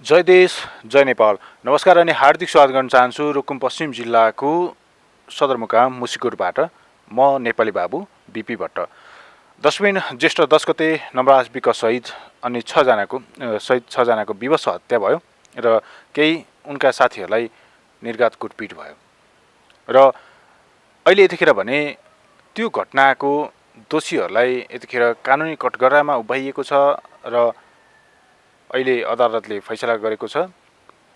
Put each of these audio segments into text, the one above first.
जय देश जय नेपाल। नमस्कार अनि हार्दिक स्वागत गर्न चाहन्छु रुकुम पश्चिम जिल्लाको सदरमुकाम मुसिकोटबाट। म नेपाली बाबु बिपी भट्ट। दशबिन ज्येष्ठ 10 गते नवराज विक सहित अनि 6जनाको विवश हत्या भयो र केही उनका साथीहरूलाई निर्घात कुटपिट भयो र अहिले यतिखेर भने त्यो घटनाको दोषीहरूलाई यतिखेर कानुनी कठघरामा उभ्याइएको छ र अहिले अदालतले फैसला गरेको छ।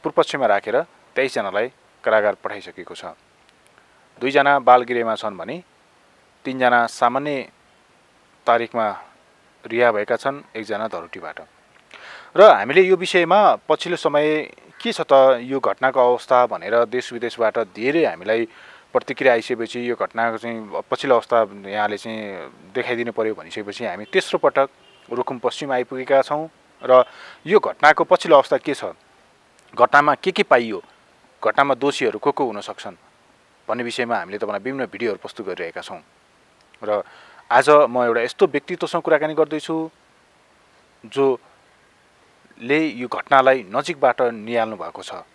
पूर्वपक्षमा राखेर 23 जनालाई कारागार पठाइसकेको छ। 2 जना बालगृहमा छन् भने 3 जना सामान्य तारिखमा रिहा भएका छन्, 1 जना धरोटीबाट। र हामीले यो विषयमा पछिल्लो समय के छ त यो घटनाको अवस्था भनेर देश विदेशबाट धेरै हामीलाई प्रतिक्रिया आइसकेपछि यो घटनाको चाहिँ पछिल्लो अवस्था यहाँले चाहिँ देखाइदिनु पर्यो भनिसकेपछि हामी तेस्रो पटक रुकुम पश्चिम आइपुगेका छौँ र यो घटनाको पछिल्लो अवस्था के छ, घटनामा के पाइयो, घटनामा दोषीहरू को हुन सक्छन् भन्ने विषयमा हामीले तपाईँलाई विभिन्न भिडियोहरू प्रस्तुत गरिरहेका छौँ। र आज म एउटा यस्तो व्यक्तित्वसँग कुराकानी गर्दैछु जोले यो घटनालाई नजिकबाट निहाल्नु भएको छ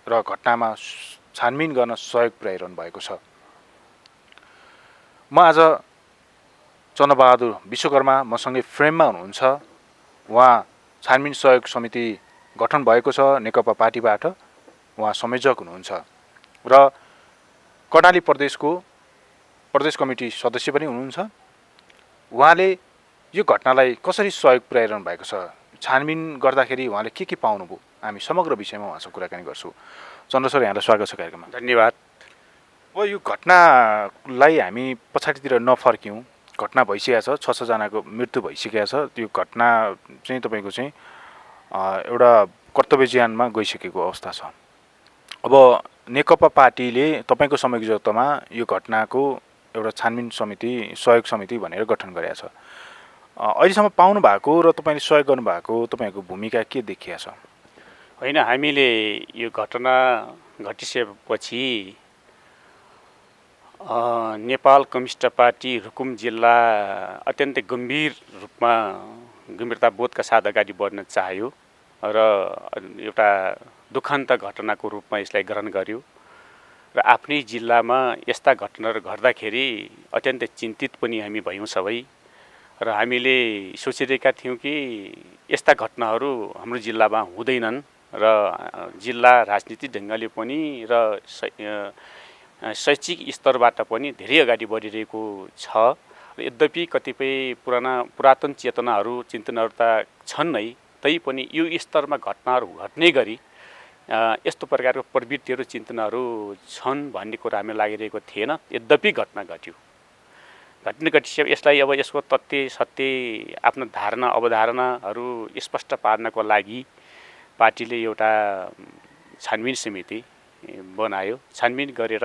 र घटनामा छानबिन गर्न सहयोग पुर्याइरहनु भएको छ। म आज चन्द्रबहादुर विश्वकर्मा मसँगै फ्रेममा हुनुहुन्छ। उहाँ छानबिन सहयोग समिति गठन भएको छ नेकपा पार्टीबाट, उहाँ संयोजक हुनुहुन्छ र कर्णाली प्रदेशको प्रदेश कमिटी सदस्य पनि हुनुहुन्छ। उहाँले यो घटनालाई कसरी सहयोग पुर्याइरहनु भएको छ, छानबिन गर्दाखेरि उहाँले के पाउनुभयो, हामी समग्र विषयमा उहाँसँग कुराकानी गर्छौँ। चन्द्र सर, यहाँलाई स्वागत छ कार्यक्रममा। धन्यवाद। अब यो घटनालाई हामी पछाडितिर नफर्क्यौँ, घटना भइसकेको छ, 6जनाको मृत्यु भइसकेको छ। त्यो घटना चाहिँ तपाईँको चाहिँ एउटा कर्तव्य ज्यानमा गइसकेको अवस्था छ। अब नेकपा पार्टीले तपाईँको संयोजकतामा यो घटनाको एउटा छानबिन समिति, सहयोग समिति भनेर गठन गरेको छ। अहिलेसम्म पाउनु भएको र तपाईँले सहयोग गर्नुभएको तपाईँको भूमिका के देखिया छ? होइन, हामीले यो घटना घटिसकेपछि नेपाल कम्युनिस्ट पार्टी रुकुम जिल्ला अत्यन्तै गम्भीरता बोधका साथ अगाडि बढ्न चाह्यो र एउटा दुःखन्त घटनाको रूपमा यसलाई ग्रहण गर्यो र आफ्नै जिल्लामा यस्ता घटनाहरू घट्दाखेरि अत्यन्तै चिन्तित पनि हामी भयौँ सबै। र हामीले सोचिरहेका थियौँ कि यस्ता घटनाहरू हाम्रो जिल्लामा हुँदैनन् र जिल्ला राजनीतिक ढङ्गले पनि र शैक्षिक स्तरबाट पनि धेरै अगाडि बढिरहेको छ। यद्यपि कतिपय पुरातन चेतनाहरू, चिन्तनहरू त छन् नै, तैपनि यो स्तरमा घटनाहरू घट्ने गरी यस्तो प्रकारको प्रवृत्तिहरू, चिन्तनाहरू छन् भन्ने कुरा हामीलाई लागिरहेको थिएन। यद्यपि घटना घट्यो। घटना घटिसके यसलाई अब यसको तथ्य सत्य आफ्नो धारणा अवधारणाहरू स्पष्ट पार्नको लागि पार्टीले एउटा छानबिन समिति बनायो। छानबिन गरेर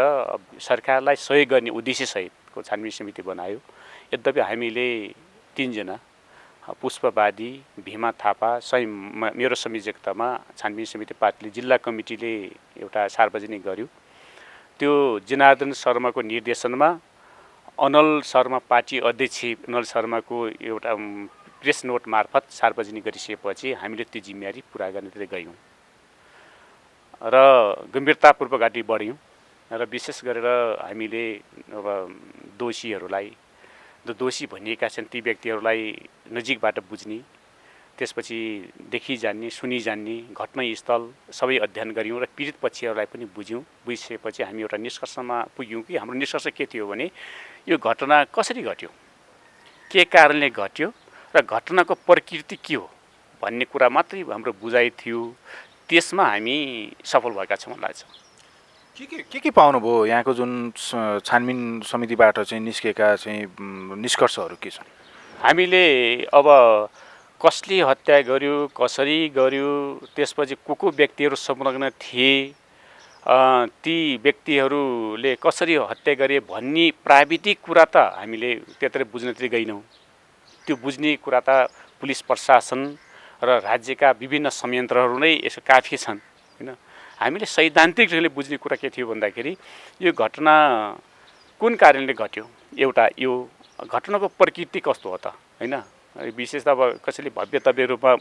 सरकारलाई सहयोग गर्ने उद्देश्यसहितको छानबिन समिति बनायो। यद्यपि हामीले 3 जना पुष्पवादी, भीमा थापा, मेरो संयोजकतामा छानबिन समिति पार्टीले जिल्ला कमिटीले एउटा सार्वजनिक गर्यो। त्यो जनार्दन शर्माको निर्देशनमा अनल शर्मा, पार्टी अध्यक्ष अनल शर्माको एउटा प्रेस नोट मार्फत सार्वजनिक गरिसकेपछि हामीले त्यो जिम्मेवारी पुरा गर्नतिर गयौँ र गम्भीरतापूर्वक अगाडि बढ्यौँ। र विशेष गरेर हामीले अब दोषी भनिएका छन् ती व्यक्तिहरूलाई नजिकबाट बुझ्ने, त्यसपछि देखि जान्ने, सुनि जान्ने, घटनास्थल सबै अध्ययन गऱ्यौँ र पीडित पक्षहरूलाई पनि बुझ्यौँ। बुझिसकेपछि हामी एउटा निष्कर्षमा पुग्यौँ कि हाम्रो निष्कर्ष के थियो भने यो घटना कसरी घट्यो, के कारणले घट्यो र घटनाको प्रकृति के हो भन्ने कुरा मात्रै हाम्रो बुझाइ थियो। त्यसमा हामी सफल भएका छौँ लाग्छ। के पाउनुभयो? यहाँको जुन छानबिन समितिबाट चाहिँ निस्केका चाहिँ निष्कर्षहरू के छन्? हामीले अब कसले हत्या गर्यो, कसरी गर्यो, त्यसपछि को व्यक्तिहरू संलग्न थिए, ती व्यक्तिहरूले कसरी हत्या गरे भन्ने प्राविधिक कुरा त हामीले त्यत्र बुझ्नतिर गएनौँ। त्यो बुझ्ने कुरा त पुलिस प्रशासन र राज्यका विभिन्न संयन्त्रहरू नै यसो काफी छन्, होइन। हामीले सैद्धान्तिक ढङ्गले बुझ्ने कुरा के थियो भन्दाखेरि यो घटना कुन कारणले घट्यो, एउटा यो घटनाको प्रकृति कस्तो हो त, होइन। विशेष त अब कसैले भव्यतव्य रूपमा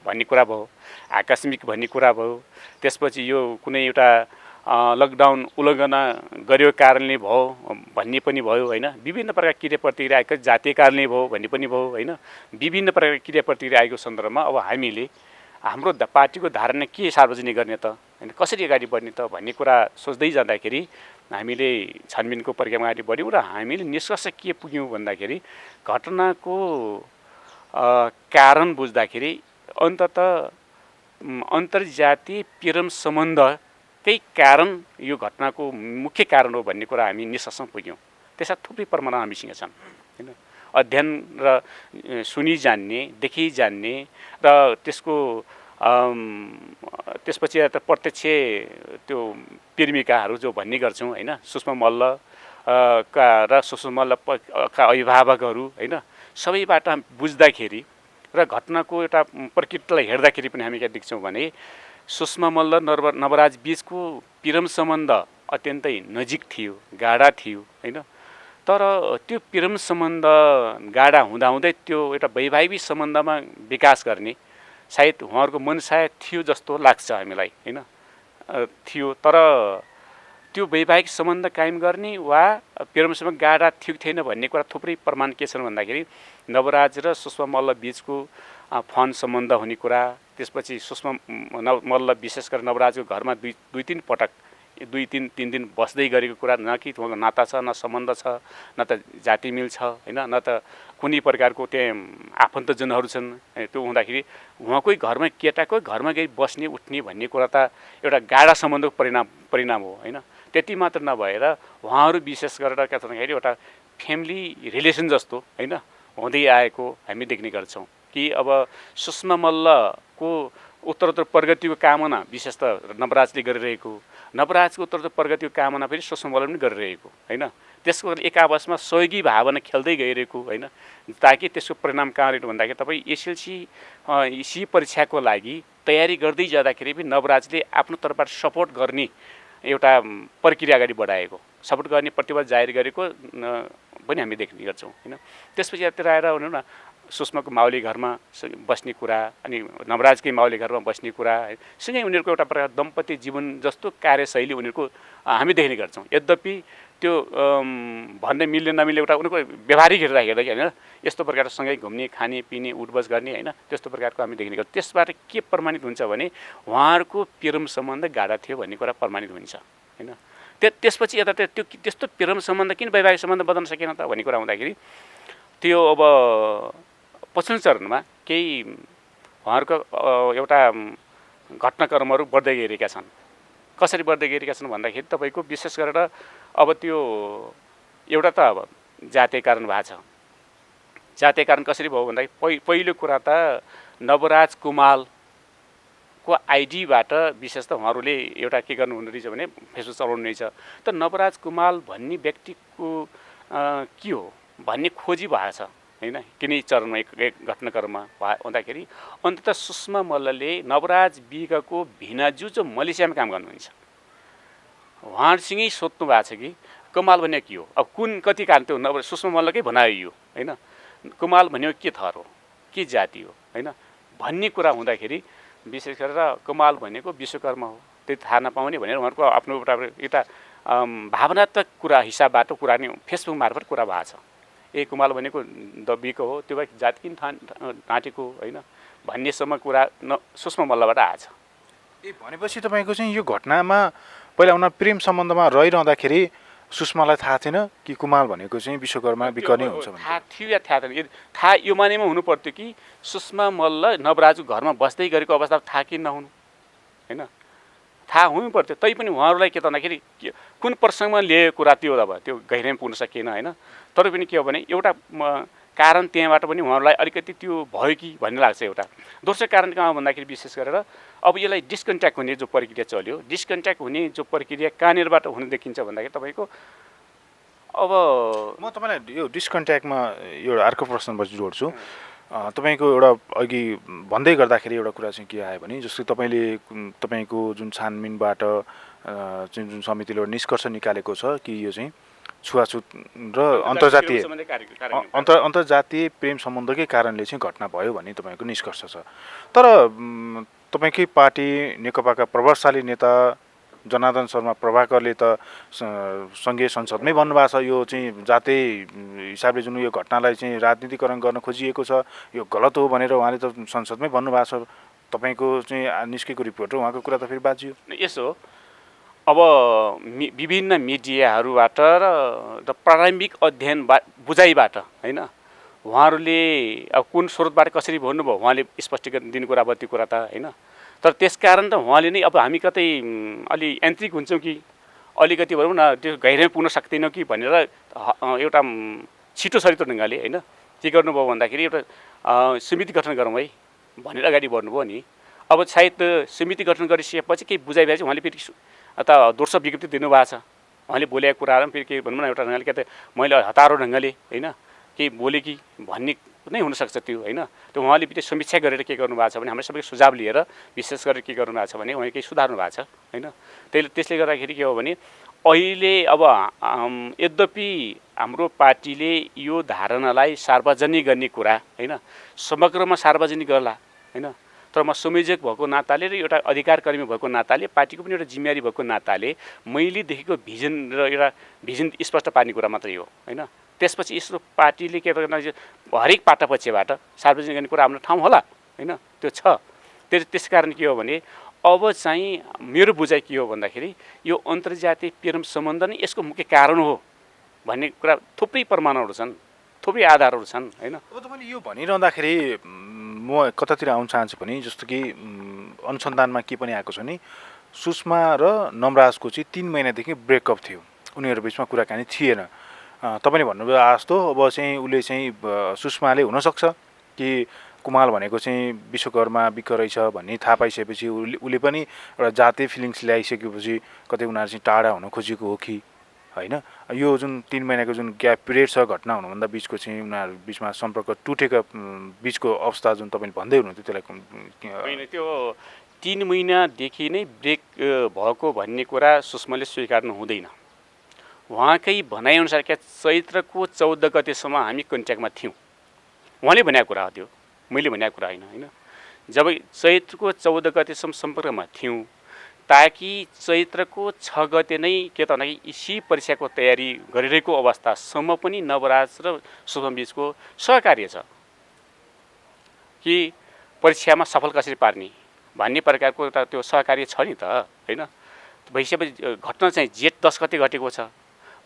भन्ने कुरा भयो, आकस्मिक भन्ने कुरा भयो, त्यसपछि यो कुनै एउटा लकडाउन उल्लङ्घना गरेको कारणले भयो भन्ने पनि भयो होइन। विभिन्न प्रकारका क्रिया प्रतिक्रिया आएको जातीय कारणले भयो भन्ने पनि भयो होइन। विभिन्न प्रकारका क्रिया प्रतिक्रिया आएको सन्दर्भमा अब हामीले हाम्रो पार्टीको धारणा के सार्वजनिक गर्ने त होइन, कसरी अगाडि बढ्ने त भन्ने कुरा सोच्दै जाँदाखेरि हामीले छानबिनको प्रक्रियामा अगाडि बढ्यौँ र हामीले निष्कर्ष के पुग्यौँ भन्दाखेरि घटनाको कारण बुझ्दाखेरि अन्ततः अन्तर्जातीय प्रेम सम्बन्धकै कारण यो घटनाको मुख्य कारण हो भन्ने कुरा हामी निष्कर्षमा पुग्यौँ। त्यसमा थुप्रै प्रमाण हामीसँग छन् होइन। अध्ययन र सुनि जान्ने, देखि जान्ने र त्यसपछि प्रत्यक्ष त्यो प्रेमिकाहरू जो भन्ने गर्छौँ होइन, सुषमा मल्ल र सुषमा मल्लका अभिभावकहरू होइन, सबैबाट बुझ्दाखेरि र घटनाको एउटा प्रकृतिलाई हेर्दाखेरि पनि हामी के देख्छौँ भने सुषमा मल्ल नवराज बिचको प्रेम सम्बन्ध अत्यन्तै नजिक थियो, गाढा थियो होइन। तर त्यो प्रेम सम्बन्ध गाढा हुँदाहुँदै त्यो एउटा वैवाहिक सम्बन्धमा विकास गर्ने सायद उहाँहरूको मन सायद थियो जस्तो लाग्छ हामीलाई होइन, थियो। तर त्यो वैवाहिक सम्बन्ध कायम गर्ने वा प्रेम सम्बन्ध गाढा थियो कि थिएन भन्ने कुरा थुप्रै प्रमाण के छन् भन्दाखेरि नवराज र सुषमा मल्ल बिचको फन सम्बन्ध हुने कुरा, त्यसपछि सुषमा मल्ल विशेष गरेर नवराजको घरमा दुई तिन तिन दिन बस्दै गरेको कुरा, न कि उहाँको नाता छ, न सम्बन्ध छ, न त जाति मिल छ होइन, न त कुनै प्रकारको त्यहाँ आफन्तजनहरू छन्। त्यो हुँदाखेरि उहाँकै घरमा केटाकै घरमा गई बस्ने उठ्ने भन्ने कुरा त एउटा गाढा सम्बन्धको परिणाम हो होइन। त्यति मात्र नभएर उहाँहरू विशेष गरेर के भन्दाखेरि एउटा फ्यामिली रिलेसन जस्तो होइन हुँदै आएको हामी देख्ने गर्छौँ कि अब सुषमा मल्लको उत्तरोत्तर प्रगतिको कामना विशेष त नवराजले गरिरहेको, नवराजको उत्तरोत्तर प्रगतिको कामना पनि सुषमा मल्लले पनि गरिरहेको होइन। त्यसको एक आपसमा सहयोगी भावना खेल्दै गइरहेको होइन, ताकि त्यसको परिणाम कहाँ रहेको भन्दाखेरि तपाईँ एसएलसी परीक्षाको लागि तयारी गर्दै जाँदाखेरि पनि नवराजले आफ्नो तर्फबाट सपोर्ट गर्ने एउटा प्रक्रिया अगाडि बढाएको, सपोर्ट गर्ने प्रतिबद्ध जाहेर गरेको पनि हामी देख्ने गर्छौँ होइन। त्यसपछि यतातिर आएर भनौँ न सुषमाको माउली घरमा बस्ने कुरा अनि नवराजकै माउली घरमा बस्ने कुरा सँगै उनीहरूको एउटा प्रकार दम्पत्य जीवन जस्तो कार्यशैली उनीहरूको हामी देख्ने गर्छौँ। यद्यपि त्यो भन्ने मिल्ने नमिल्ने एउटा उनीहरूको व्यवहारिक हेर्दाखेरि होइन, यस्तो प्रकारको सँगै घुम्ने, खाने, पिने, उठबस गर्ने होइन, त्यस्तो प्रकारको हामी देख्ने गर्छौँ। त्यसबाट के प्रमाणित हुन्छ भने उहाँहरूको प्रेम सम्बन्ध गाढा थियो भन्ने कुरा प्रमाणित हुन्छ होइन। त्यसपछि यता त्यस्तो प्रेम सम्बन्ध किन वैवाहिक सम्बन्ध बदल्न सकेन त भन्ने कुरा हुँदाखेरि त्यो अब पछिल्लो चरणमा केही उहाँहरूको एउटा घटनाक्रमहरू बढ्दै गइरहेका छन्। कसरी बढ्दै गइरहेका छन् भन्दाखेरि तपाईँको विशेष गरेर अब त्यो एउटा त अब जातीय कारण भएको छ। जातीय कारण कसरी भयो भन्दाखेरि पहिलो कुरा त नवराज कुमालको आइडीबाट विशेष त उहाँहरूले एउटा के गर्नुहुँदो रहेछ भने फेसबुक चलाउनु रहेछ। त नवराज कुमाल भन्ने व्यक्तिको के हो भन्ने खोजी भएको छ होइन, किनै चरणमा एक घटनाक्रममा हुँदाखेरि अन्ततः सुषमा मल्लले नवराज बिगको भिनाजु जो मलेसियामा काम गर्नुहुन्छ उहाँहरूसँगै सोध्नु भएको छ कि कुमाल भन्ने के हो, अब कति कारण त्यो सुषमा मल्लकै भनायो यो होइन, कुमाल भनेको के थर हो, के जाति हो होइन भन्ने कुरा हुँदाखेरि विशेष गरेर कुमाल भनेको विश्वकर्मा हो त्यो थाहा नपाउने भनेर उहाँहरूको आफ्नो एउटा भावनात्मक कुरा हिसाबबाट कुरा नै फेसबुक मार्फत कुरा भएको छ। कुमाल भनेको दबिएको हो, त्यो भए जाति किन ढाँटेको होइन भन्नेसम्म कुरा सुषमा मल्लबाट आएछ। भनेपछि तपाईँको चाहिँ यो घटनामा पहिला उनीहरू प्रेम सम्बन्धमा रहिरहँदाखेरि सुषमालाई थाहा थिएन कि कुमाल भनेको चाहिँ विश्वकर्मा विकर्णी हुन्छ भने? थाहा थियो या थाहा थिएन, थाहा यो मानेमा हुनु पर्थ्यो कि सुषमा मल्ल नवराजको घरमा बस्दै गरेको अवस्था थाहा कि नहुनु होइन, थाहा हुनु पर्थ्यो। तैपनि उहाँहरूलाई के त भन्दाखेरि कुन प्रसङ्गमा लिएको कुरा त्यो अब त्यो गहिराइमा पुग्न सकिएन होइन। तर पनि के हो भने एउटा कारण त्यहाँबाट पनि उहाँहरूलाई अलिकति त्यो भयो कि भन्ने लाग्छ। एउटा दोस्रो कारण कहाँ भन्दाखेरि विशेष गरेर अब यसलाई डिस्कन्ट्याक्ट हुने जो प्रक्रिया चल्यो, डिस्कन्ट्याक्ट हुने जो प्रक्रिया कहाँनिरबाट हुन देखिन्छ भन्दाखेरि तपाईँको अब म तपाईँलाई यो डिस्कन्ट्याक्टमा एउटा अर्को प्रश्नपछि जोड्छु। तपाईँको एउटा अघि भन्दै गर्दाखेरि एउटा कुरा चाहिँ के आयो भने जस्तै तपाईँको जुन छानबिनबाट जुन समितिले एउटा निष्कर्ष निकालेको छ कि यो चाहिँ छुवाछुत र अन्तर्जातीय सम्बन्धी कार्य अन्तर्जातीय प्रेम सम्बन्धकै कारणले चाहिँ घटना भयो भन्ने तपाईँको निष्कर्ष छ। तर तपाईँकै पार्टी नेकपाका प्रभावशाली नेता जनार्दन शर्मा प्रभाकरले त सङ्घीय संसदमै भन्नुभएको छ, यो चाहिँ जातीय हिसाबले जुन यो घटनालाई चाहिँ राजनीतिकरण गर्न खोजिएको छ यो गलत हो भनेर उहाँले त संसदमै भन्नुभएको छ। तपाईँको चाहिँ निस्केको रिपोर्ट र उहाँको कुरा त फेरि बाजियो। यसो अब विभिन्न मिडियाहरूबाट र प्रारम्भिक अध्ययन बुझाइबाट होइन उहाँहरूले अब कुन स्रोतबाट कसरी भन्नुभयो उहाँले स्पष्टीकरण दिनु कुरा अब त्यो कुरा त होइन। तर त्यसकारण त उहाँले नै अब हामी कतै अलि यान्त्रिक हुन्छौँ कि अलिकति भनौँ न त्यो गहिराइमा पुग्न सक्दैनौँ कि भनेर एउटा छिटो छरितो ढङ्गले होइन के गर्नुभयो भन्दाखेरि एउटा समिति गठन गरौँ है भनेर अगाडि बढ्नुभयो नि। अब सायद समिति गठन गरिसकेपछि केही बुझाइ भएपछि उहाँले फेरि त दोस्रो विज्ञप्ति दिनुभएको छ। उहाँले बोलेको कुराहरू पनि फेरि के भनौँ न एउटा ढङ्गले के त मैले हतारो ढङ्गले होइन केही बोलेँ कि भन्ने नै हुनसक्छ त्यो होइन। त्यो उहाँले फेरि समीक्षा गरेर के गर्नुभएको छ भने हाम्रो सबैको सुझाव लिएर विशेष गरेर के गर्नुभएको छ भने उहाँले केही सुधार्नु भएको छ होइन। त्यसले गर्दाखेरि के हो भने अहिले अब यद्यपि हाम्रो पार्टीले यो धारणालाई सार्वजनिक गर्ने कुरा होइन समग्रमा सार्वजनिक गर्ला होइन। तर म संयोजक भएको नाताले र एउटा अधिकार कर्मी भएको नाताले पार्टीको पनि एउटा जिम्मेवारी भएको नाताले मैले देखेको भिजन र एउटा भिजन स्पष्ट पार्ने कुरा मात्रै हो होइन। त्यसपछि यस्तो पार्टीले के गर्न हरेक पाटापक्षबाट सार्वजनिक गर्ने कुरा आफ्नो ठाउँ होला होइन त्यो छ। त्यस कारण के हो भने अब चाहिँ मेरो बुझाइ के हो भन्दाखेरि यो अन्तर्जातीय प्रेम सम्बन्ध नै यसको मुख्य कारण हो भन्ने कुरा थुप्रै प्रमाणहरू छन् थुप्रै आधारहरू छन् होइन। अब तपाईँले यो भनिरहँदाखेरि म कतातिर आउन चाहन्छु भने जस्तो कि अनुसन्धानमा के पनि आएको छ नि सुषमा र नमराजको चाहिँ 3 महिनादेखि ब्रेकअप थियो, उनीहरू बिचमा कुराकानी थिएन। तपाईँले भन्नुभयो जस्तो अब चाहिँ उसले चाहिँ सुषमाले हुनसक्छ कि कुमाल भनेको चाहिँ विश्वकर्मा विक रहेछ भन्ने थाहा पाइसकेपछि उसले पनि एउटा जातीय फिलिङ्स ल्याइसकेपछि कतै उनीहरू चाहिँ टाढा हुन खोजेको हो कि होइन। यो जुन 3 महिनाको जुन ग्याप पिरियड छ घटना हुनुभन्दा बिचको चाहिँ उनीहरू बिचमा सम्पर्क टुटेको बिचको अवस्था जुन तपाईँले भन्दै हुनुहुन्थ्यो त्यसलाई होइन त्यो 3 महिनादेखि नै ब्रेक भएको भन्ने कुरा सुषमाले स्वीकार्नु हुँदैन। उहाँकै भनाइअनुसार क्या चैत्रको 14 गतेसम्म हामी कन्ट्याक्टमा थियौँ उहाँले भनेको कुरा हो त्यो मैले भनेको कुरा होइन होइन। जब चैत्रको 14 गतेसम्म सम्पर्कमा थियौँ ताकि चैत्रको 6 गते नै के त भन्दाखेरि इसी परीक्षाको तयारी गरिरहेको अवस्थासम्म पनि नवराज र सुषमा बिचको सहकार्य छ कि परीक्षामा सफल कसरी पार्ने भन्ने प्रकारको त त्यो सहकार्य छ नि त होइन। भइसकेपछि घटना चाहिँ जेठ 10 गते घटेको छ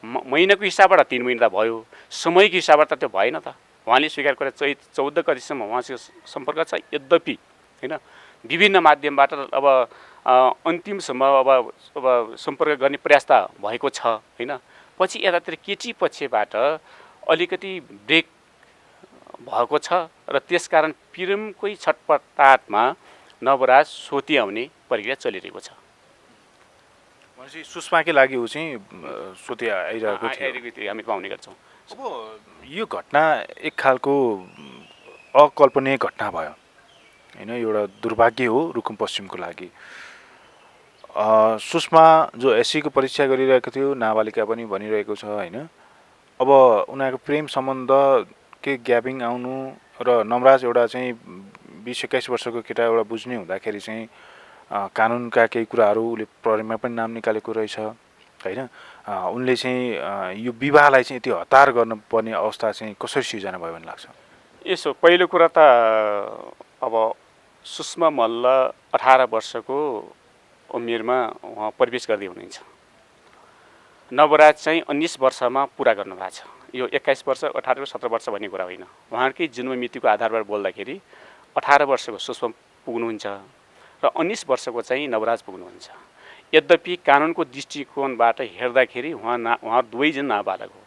महिनाको हिसाबबाट 3 महिना त भयो समयको हिसाबबाट त त्यो भएन त। उहाँले स्वीकार गरेर चैत 14 गतिसम्म उहाँसँग सम्पर्क छ यद्यपि होइन विभिन्न माध्यमबाट अब अन्तिमसम्म अब सम्पर्क गर्ने प्रयास त भएको छ होइन। पछि यतातिर केटी पक्षबाट अलिकति ब्रेक भएको छ र त्यसकारण प्रेमकै छटपटाटमा नवराज सोती आउने प्रक्रिया चलिरहेको छ। भनेपछि सुषमाकै लागि ऊ चाहिँ सोती आइरहेको थियो हामी पाउने गर्छौँ। अब यो घटना एक खालको अकल्पनीय घटना भयो होइन, एउटा दुर्भाग्य हो रुकुम पश्चिमको लागि। सुषमा जो एससीको परीक्षा गरिरहेको थियो नाबालिका पनि भनिरहेको छ होइन। अब उनीहरूको प्रेम सम्बन्ध के ग्यापिङ आउनु र नमराज एउटा चाहिँ 20-21 वर्षको केटा एउटा बुझ्ने हुँदाखेरि चाहिँ कानुनका केही कुराहरू उसले प्रहरीमा पनि नाम निकालेको रहेछ होइन। उनले चाहिँ यो विवाहलाई चाहिँ त्यो हतार गर्नुपर्ने अवस्था चाहिँ कसरी सिर्जना भयो भन्ने लाग्छ? यसो पहिलो कुरा त अब सुषमा मल्ल 18 वर्षको उमेरमा उहाँ प्रवेश गर्दै हुनुहुन्छ। नवराज चाहिँ 19 वर्षमा पुरा गर्नुभएको छ। यो 21 वर्ष 18 17 वर्ष भन्ने कुरा होइन। उहाँकै जन्म मितिको आधारबाट बोल्दाखेरि 18 वर्षको सुषमा पुग्नुहुन्छ र 19 वर्षको चाहिँ नवराज पुग्नुहुन्छ। यद्यपि कानुनको दृष्टिकोणबाट हेर्दाखेरि उहाँ दुवैजना नाबालक हो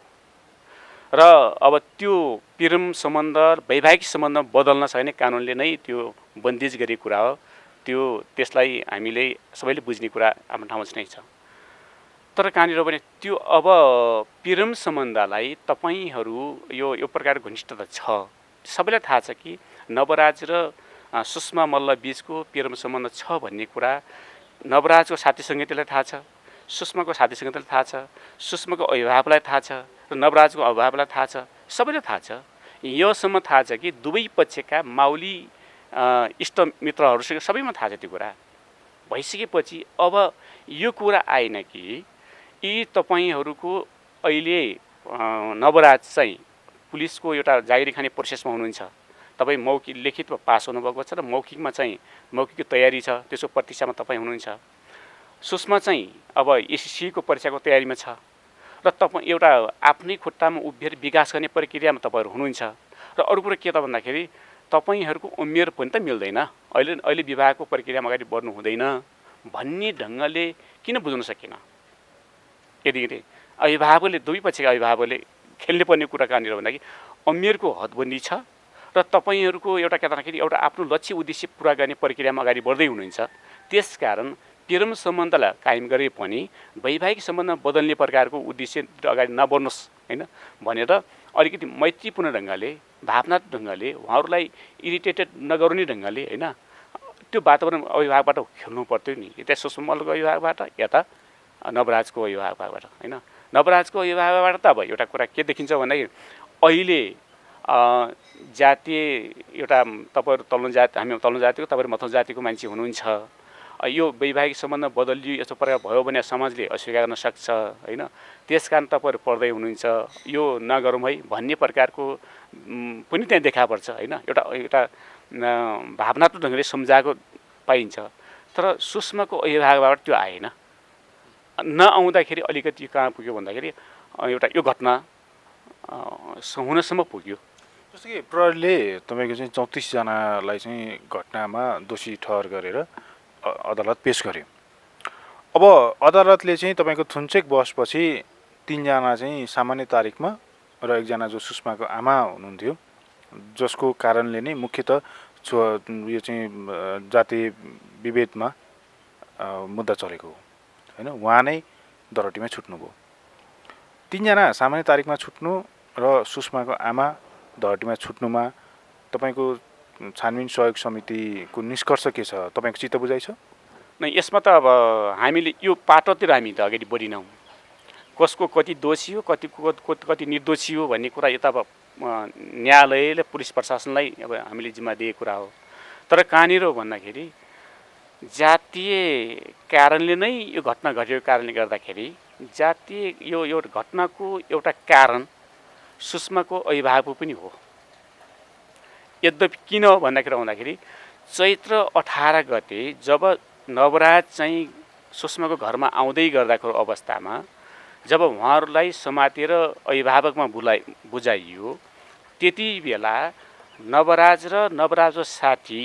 र अब त्यो प्रेम सम्बन्ध वैवाहिक सम्बन्ध बदल्न सक्ने कानुनले नै त्यो बन्देज गरेको कुरा हो। त्यसलाई हामीले सबैले बुझ्ने कुरा आफ्नो ठाउँमा नै छ। तर कहाँनिर भने त्यो अब प्रेम सम्बन्धलाई तपाईँहरू यो प्रकारको घनिष्ठता छ सबैलाई थाहा छ कि नवराज र सुषमा मल्ल बिचको प्रेम सम्बन्ध छ भन्ने कुरा नवराजको साथी सङ्गीतलाई थाहा छ, सुषमाको साथीसँग थाहा छ, सुषमाको अभिभावकलाई थाहा छ र नवराजको अभिभावकलाई थाहा छ, सबैलाई थाहा छ। योसम्म थाहा छ कि दुवै पक्षका माउली इष्टमित्रहरूसँग सबैमा थाहा छ त्यो कुरा। भइसकेपछि अब यो कुरा आएन कि यी तपाईँहरूको अहिले नवराज चाहिँ पुलिसको एउटा जागिरी खाने प्रोसेसमा हुनुहुन्छ। तपाईँ मौखिक लिखितमा पास हुनुभएको छ र मौखिकमा चाहिँ मौखिकको तयारी छ, त्यसको प्रतीक्षामा तपाईँ हुनुहुन्छ। सुषमा चाहिँ अब एसएससीको परीक्षाको तयारीमा छ र तपाईँ एउटा आफ्नै खुट्टामा उभिएर विकास गर्ने प्रक्रियामा तपाईँहरू हुनुहुन्छ। र अरू कुरो के त भन्दाखेरि तपाईँहरूको उमेर पनि त मिल्दैन, अहिले विवाहको प्रक्रियामा अगाडि बढ्नु हुँदैन भन्ने ढङ्गले किन बुझ्न सकिन? यदि अभिभावकले दुवै पक्षका अभिभावकले खेल्ने पर्ने कुरा कहाँनिर भन्दाखेरि उमेरको हदबन्दी छ र तपाईँहरूको एउटा के भन्दाखेरि एउटा आफ्नो लक्ष्य उद्देश्य पुरा गर्ने प्रक्रियामा अगाडि बढ्दै हुनुहुन्छ। त्यसकारण प्रेम सम्बन्धलाई कायम गरे पनि वैवाहिक सम्बन्धमा बदल्ने प्रकारको उद्देश्य अगाडि नबढ्नुहोस् होइन भनेर अलिकति मैत्रीपूर्ण ढङ्गले, भावनात्मक ढङ्गले, उहाँहरूलाई इरिटेटेड नगर्ने ढङ्गले होइन त्यो वातावरण अभिभावकबाट खेल्नु पर्थ्यो नि। यता सुषमा मल्लको अभिभावकबाट, यता नवराजको अभिभावकबाट होइन। नवराजको अभिभावकबाट त अब एउटा कुरा के देखिन्छ भन्दाखेरि अहिले जातीय एउटा तपाईँहरू तल्लो जाति, हामी तल्लो जातिको, तपाईँहरू मथौँ जातिको मान्छे हुनुहुन्छ। यो वैवाहिक सम्बन्ध बदलियो यस्तो प्रकार भयो भने समाजले अस्वीकार गर्न सक्छ होइन। त्यसकारण तपाईँहरू पढ्दै हुनुहुन्छ, यो नगरौँ है भन्ने प्रकारको पनि त्यहाँ देखा पर्छ होइन। एउटा भावनात्मक ढङ्गले सम्झाएको पाइन्छ। तर सुषमाको अभिभावकबाट त्यो आएन। नआउँदाखेरि अलिकति कहाँ पुग्यो भन्दाखेरि एउटा यो घटना हुनसम्म पुग्यो। जस्तो कि प्रहरीले तपाईँको चाहिँ 34जनालाई चाहिँ घटनामा दोषी ठहर गरेर अदालत पेश गर्यो। अब अदालतले चाहिँ तपाईँको थुन्चेक बहसपछि 3जना चाहिँ सामान्य तारिकमा र 1जना जो सुषमाको आमा हुनुहुन्थ्यो, जसको कारणले नै मुख्यतः यो चाहिँ जातीय विभेदमा मुद्दा चलेको हो होइन, उहाँ नै दरटीमा छुट्नुभयो। 3जना सामान्य तारिकमा छुट्नु र सुषमाको आमा दरटीमा छुट्नुमा तपाईँको छानबिन सहयोग समितिको निष्कर्ष के छ? तपाईँको चित्त बुझाइ छ? नै यसमा त अब हामीले यो पाटोतिर हामी त अगाडि बढिनौँ। कसको कति दोषी हो, कति निर्दोषी हो भन्ने कुरा यता अब न्यायालयले पुलिस प्रशासनलाई अब हामीले जिम्मा दिएको कुरा हो। तर कहाँनिर हो भन्दाखेरि जातीय कारणले नै यो घटना घटेको कारणले गर्दाखेरि जातीय यो घटनाको एउटा कारण सुषमाको अभिभावक पनि हो। यद्यपि किन भन्दाखेरि आउँदाखेरि चैत्र 18 गते जब नवराज चाहिँ सुषमाको घरमा आउँदै गर्दाको अवस्थामा जब उहाँहरूलाई समातेर अभिभावकमा बुझाइयो, त्यति बेला नवराज र नवराजको साथी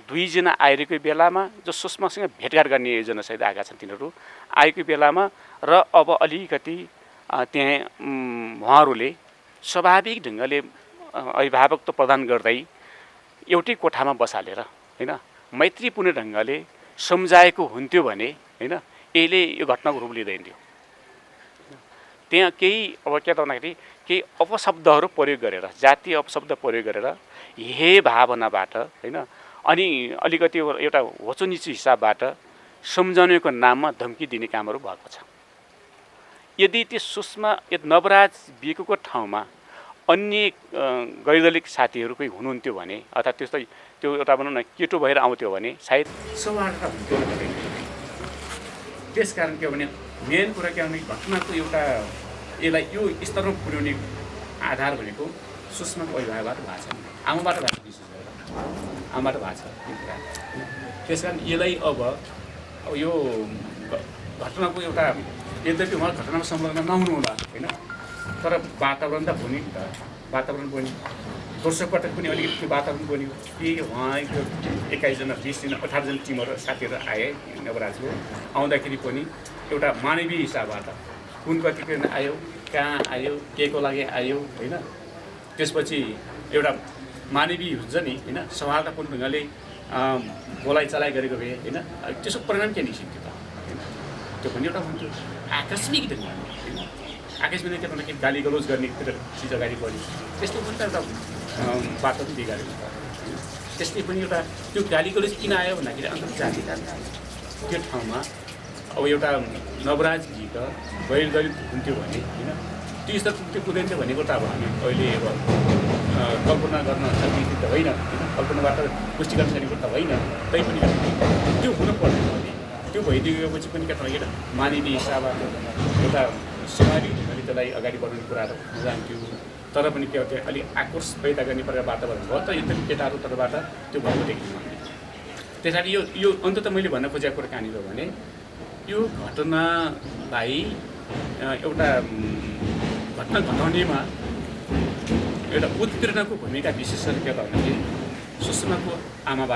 2जना आइरहेको बेलामा जो सुषमासँग भेटघाट गर्ने योजनासहित आएका छन् तिनीहरू आएको बेलामा र अब अलिकति त्यहाँ उहाँहरूले स्वाभाविक ढङ्गले अभिभावकत्व प्रदान गर्दै एउटै कोठामा बसालेर होइन मैत्रीपूर्ण ढङ्गले सम्झाएको हुन्थ्यो भने होइन यसले यो घटनाको रूप लिँदैन थियो। त्यहाँ केही अब के त भन्दाखेरि केही अपशब्दहरू प्रयोग गरेर, जातीय अपशब्द प्रयोग गरेर हे भावनाबाट होइन अनि अलिकति एउटा होचोनिचो हिसाबबाट सम्झाउनेको नाममा धम्की दिने कामहरू भएको छ। यदि त्यो सुषमा नवराज बिहेको ठाउँमा अन्य गैरदलिक साथीहरू कोही हुनुहुन्थ्यो भने अर्थात् त्यस्तो त्यो एउटा भनौँ न केटो भएर आउँथ्यो भने सायद सौहार्द हुन्थ्यो। त्यसकारण के भने मेन कुरा के भने घटनाको एउटा यसलाई यो स्तरमा पुर्याउने आधार भनेको सुषमाको अभिभावकबाट भएको छ, आमाबाट भएको विशेष गरेर आमाबाट भएको छ यो कुरा। त्यसकारण यसलाई अब यो घटनाको एउटा यद्यपि उहाँ घटनामा संलग्न नहुनु होला होइन, तर वातावरण त बन्यो नि त, वातावरण बन्यो। दोस्रो पटक पनि अलिकति त्यो वातावरण बन्यो कि उहाँको 21जना 20जना 18जना टिमहरू साथीहरू आए नवराजको। आउँदाखेरि पनि एउटा मानवीय हिसाबबाट कुन कतिको आयो, कहाँ आयो, के को लागि आयो होइन, त्यसपछि एउटा मानवीय हुन्छ नि होइन, सौहार्दपूर्ण ढङ्गले बोलाइ चलाइ गरेको भए होइन त्यसको परिणाम के निस्किन्थ्यो त होइन, त्यो पनि एउटा हुन्थ्यो। आकस्मिक ढङ्गले होइन आकस्मिक के भन्दाखेरि गाली गलोज गर्ने चिज अगाडि बढ्यो, त्यस्तो पनि त एउटा बाटो पनि बिगारेको छ। त्यस्तै पनि एउटा त्यो गाली गलोज किन आयो भन्दाखेरि अन्तर्जातीय कारण आयो। त्यो ठाउँमा अब एउटा नवराज गीत गैर दलित हुन्थ्यो भने होइन त्यो स्तर त्यो पुग्दैनथ्यो भनेको त अब हामी अहिले अब कल्पना गर्न सकिने त होइन होइन कल्पनाबाट पुष्टि गर्न सकेको त होइन तैपनि त्यो हुनुपर्ने भने त्यो भइदिएपछि पनि केटा मानिने हिसाबबाट एउटा स्वाभाविक ढङ्गले त्यसलाई अगाडि बढाउने कुराहरू हुन जान्थ्यो तर पनि के त्यो अलिक आक्रोश पैदा गर्ने प्रकार वातावरण भयो त एकदम केटाहरू तर्फबाट त्यो भएको देखिन्छ त्यस कारण यो अन्तत मैले भन्न खोजेको कुरो कहाँनिर हो भने यो घटनालाई एउटा घटना घटाउनेमा एउटा उत्तीर्णको भूमिका विशेष गरी के त भन्दाखेरि सुषमाको आमाबाट